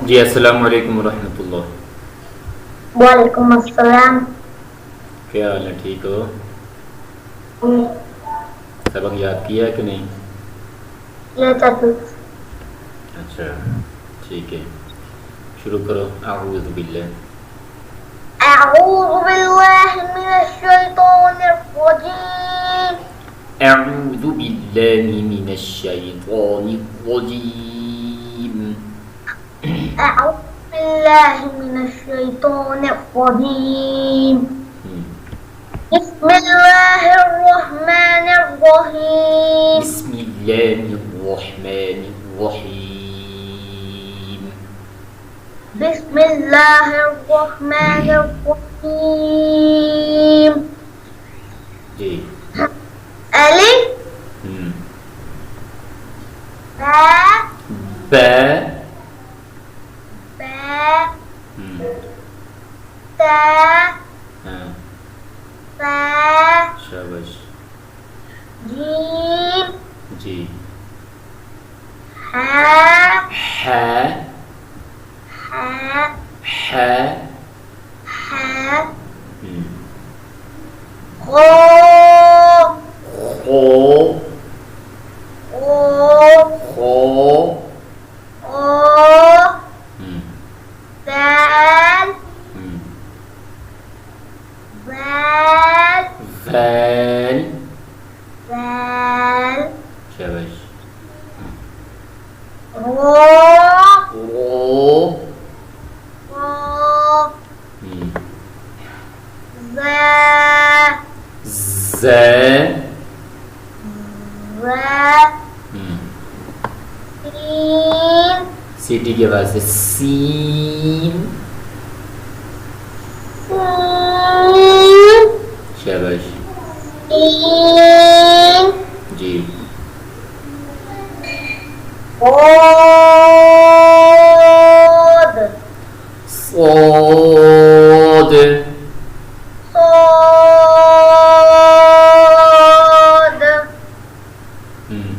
जी अस्सलाम वालेकुम रहमतुल्लाह। वालेकुम अस्सलाम। क्या हाल है, ठीक हो? ये सबक याद किया कि नहीं? चाचू। अच्छा, ठीक है, शुरू करो। अऊज़ु बिल्लाह। अऊज़ु बिल्लाहि मिनश शैतानिर रजीम। अऊज़ु बिल्लाहि मिनश शैतानिर रजीम। अऊज़ु बिल्लाहि मिनश शैतानिर रजीम। बिस्मिल्लाहिर रहमानिर रहीम। बिस्मिल्लाहिर रहमानिर रहीम। बिस्मिल्लाहिर रहमानिर रहीम। जी। अलिफ हम्म। बा ब। बा हम्म। ता हाँ। सा शाबाश। जीम जी। हा है। हा है। हा हम्म। खो खो। ओ खो। ओ हम्म। दाल हम्म। वाल वैल। वाल शाबाश। रो रो। रो हम्म। ज़ा ज़। ज़ा हम्म। सीन सीटी के बाद से सीन। सीन शाबाश। सीन जी। ओद सोद। सोद हम्म।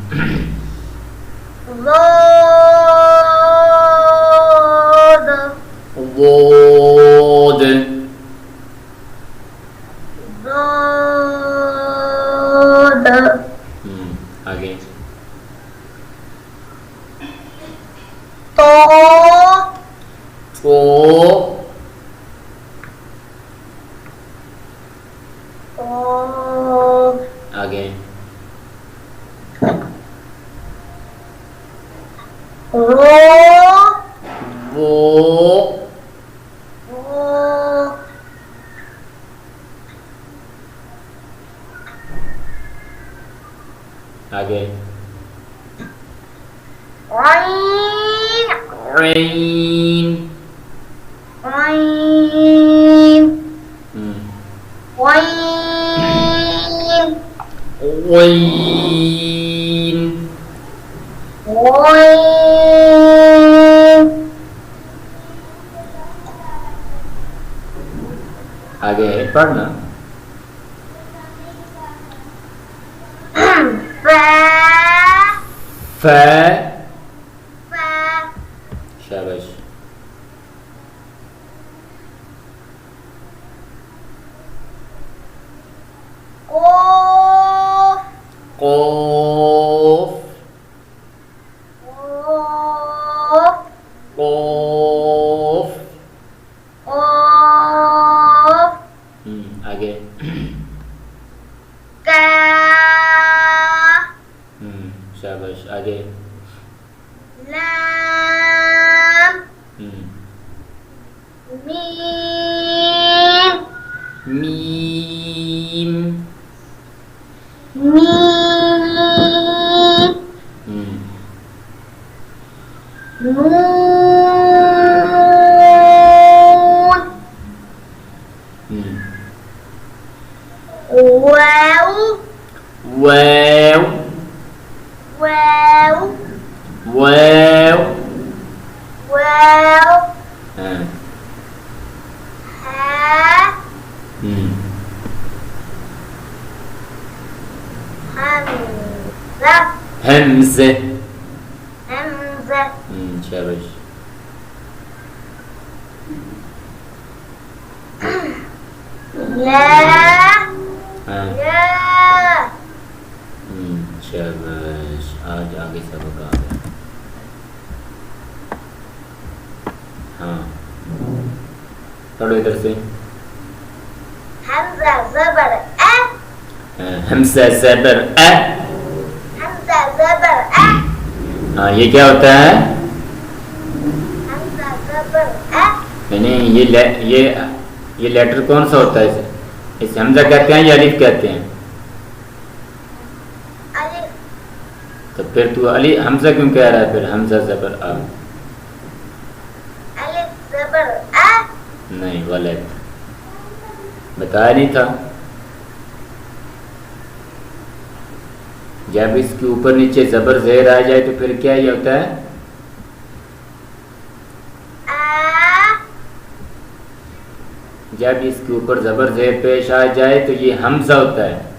ज़ोद वोद। ज़ोद आगे। तो तो। तो आगे। रो वो। वो आगे। आइन रेन। आइन हम्म। आइन ओइन। आइन आगे पढ़ना। फा फ। फा शाबाश। कोफ कोफ। कोफ कोफ। कोफ आगे। काफ शाबाश। आगे। लाम हम्म। मीम मीम। मीम हम्म। नून हम्म। वाव वाव। वाव वाव। वाव हाँ। हा हम्म। हमज़ा हमज़े। हमज़ा शाबाश। या हाँ या शाबाश आज आगे सबक आ गया हाँ पढ़ो इधर से हमजा ज़बर हमसा ज़बर अ हमजा ज़बर हाँ ये क्या होता है हमजा ज़बर नहीं ये लेटर कौन सा होता है इसे हमजा कहते हैं या अलिफ कहते हैं अलिफ तो फिर तू अली हमजा क्यों कह रहा है फिर हमजा ज़बर अ अलिफ ज़बर नहीं गलत बताया नहीं था जब इसके ऊपर नीचे ज़बर ज़ेर आ जाए तो फिर क्या ये होता है आ जब इसके ऊपर ज़बर ज़ेर पेश आ जाए तो ये हमजा होता है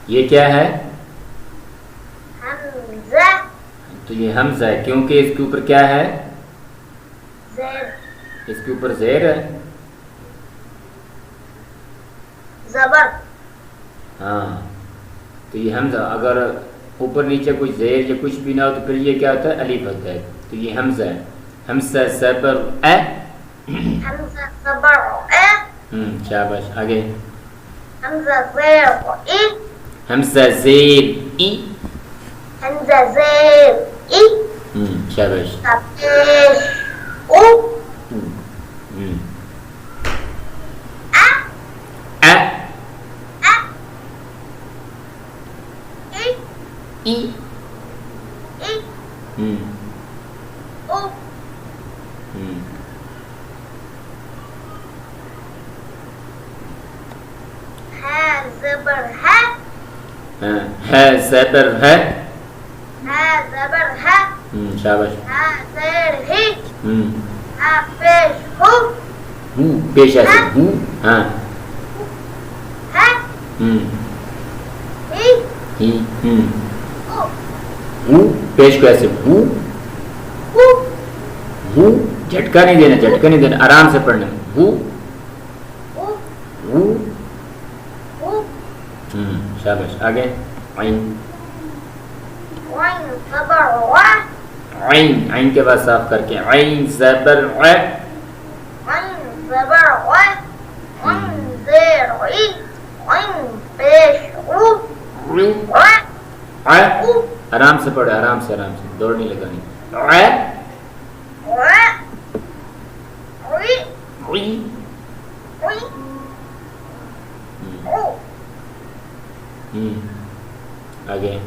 ये क्या है हमजा तो ये हमजा है क्योंकि इसके ऊपर क्या है ज़ेर इसके ऊपर ज़ेर है ज़बर हाँ तो ये हमजा अगर ऊपर नीचे कुछ ज़ेर या कुछ भी ना हो तो फिर ये क्या होता है अलीफ होता है तो ये हमजा है हमसा ज़बर अ हमजा ज़बर शाबाश आगे हमजा ज़ेर हमसा ज़ेर ई हमजा ज़ेर शाबाश पेश उ हम्म आ अ आ ई ई ई हम्म उ हम्म हा ज़बर हा है ज़बर है हा ज़बर हा शाबाश हा ज़ेर ही हम्म हा पेश हु हूँ पेश ऐसे हूँ हाँ हा हम्म ही ही उ हूँ पेश को ऐसे हूँ हु हूँ झटका नहीं देना आराम से पढ़ना हूँ उ हूँ उ शाबाश आगे आइन वाइन ज़बर वा आइन आइन के बाद साफ करके आइन ज़बर अ वाइन ज़बर वा वाइन ज़ेर ई वाइन पेश उ वा अ आराम से पढ़ो आराम से दौड़ नहीं लगानी अ वा उई उई उई उ आगे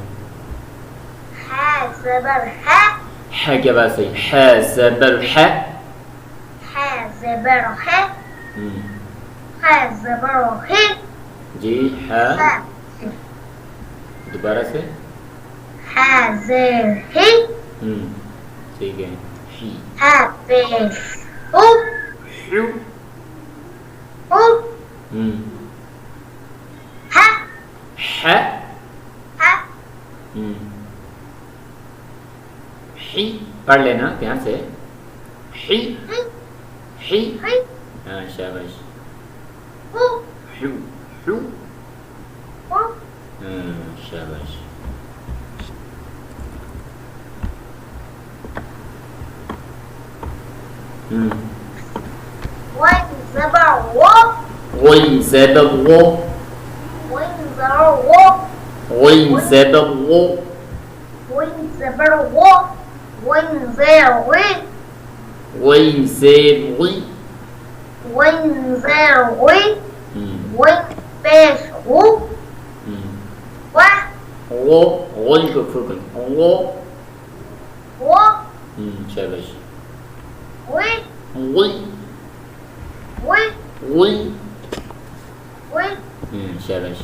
हा ज़बर हा है के बाद सही है ज़बर है हा ज़बर हा हम्म, हा ज़बर ही जी है हा दोबारा से हा ज़ेर ही ठीक है ही हा पेश उ हु उ हा है हा ही पढ़ लेना ध्यान से ही ही ही ही हाँ शाबाश उ हु हु उ शाबाश वाइन ज़बर वो वइन ज़बर वो वाइन ज़बर वो वइन ज़बर वो वाइन ज़बर वो वाइन ज़ेर वी वइन ज़ेर वी वाइन ज़ेर वी वाइन पेश हु वा वो वइन को फुकन वो वो शाबाश वी वी वी वी वी शाबाश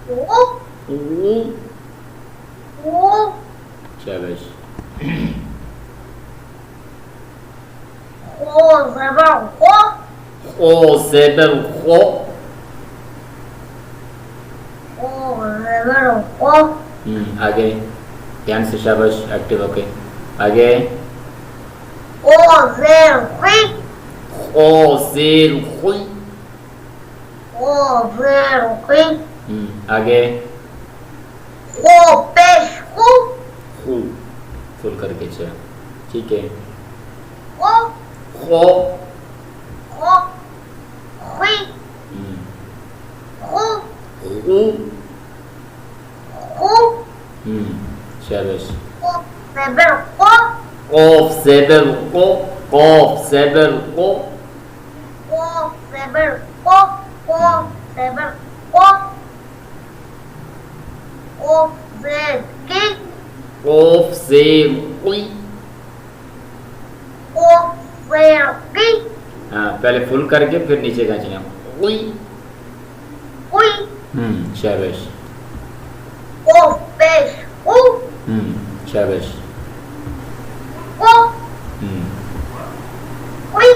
वो वो वो शाबाश खो ज़बर खो खो ज़बर खो खो ज़बर खो आगे ध्यान से, शाबाश, एक्टिव होके। आगे ओ जेर खुई, ओ जेर खुई। ओ जेर खुई, आगे खो पेश खू, खू, फुल करके अच्छा, ठीक है। खो खो, खो खुई, खू खू, खू, शाबाश। खो जेबर खो, Kof zeber ko, kof zeber ko, खो जेबर खो, खो जेबर खो, खो जेर की, kof zer kui। खो जेर की, हाँ, पहले फुल करके फिर नीचे खींचना, kui। खुई, शाबाश। खो पेश खू, शाबाश। खो खुई,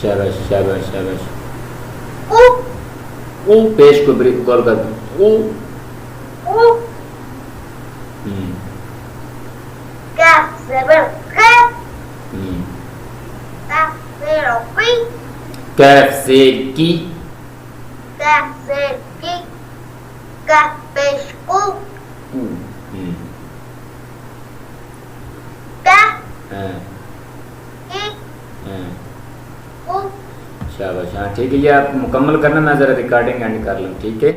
शाबाश शाबाश शाबाश। खू ऊ, पेश को ब्रेक कॉल कर दो, ऊ। खू, काफ जेबर खे, काफ जेर खुई, कैफ से की, काफ जेर की, काफ पेश खू, ऊ। काफ हाँ की, हाँ, खू। शाबाश। हाँ ठीक है, ये आप मुकम्मल करना, मैं ज़रा रिकॉर्डिंग एंड कर लूँ, ठीक है।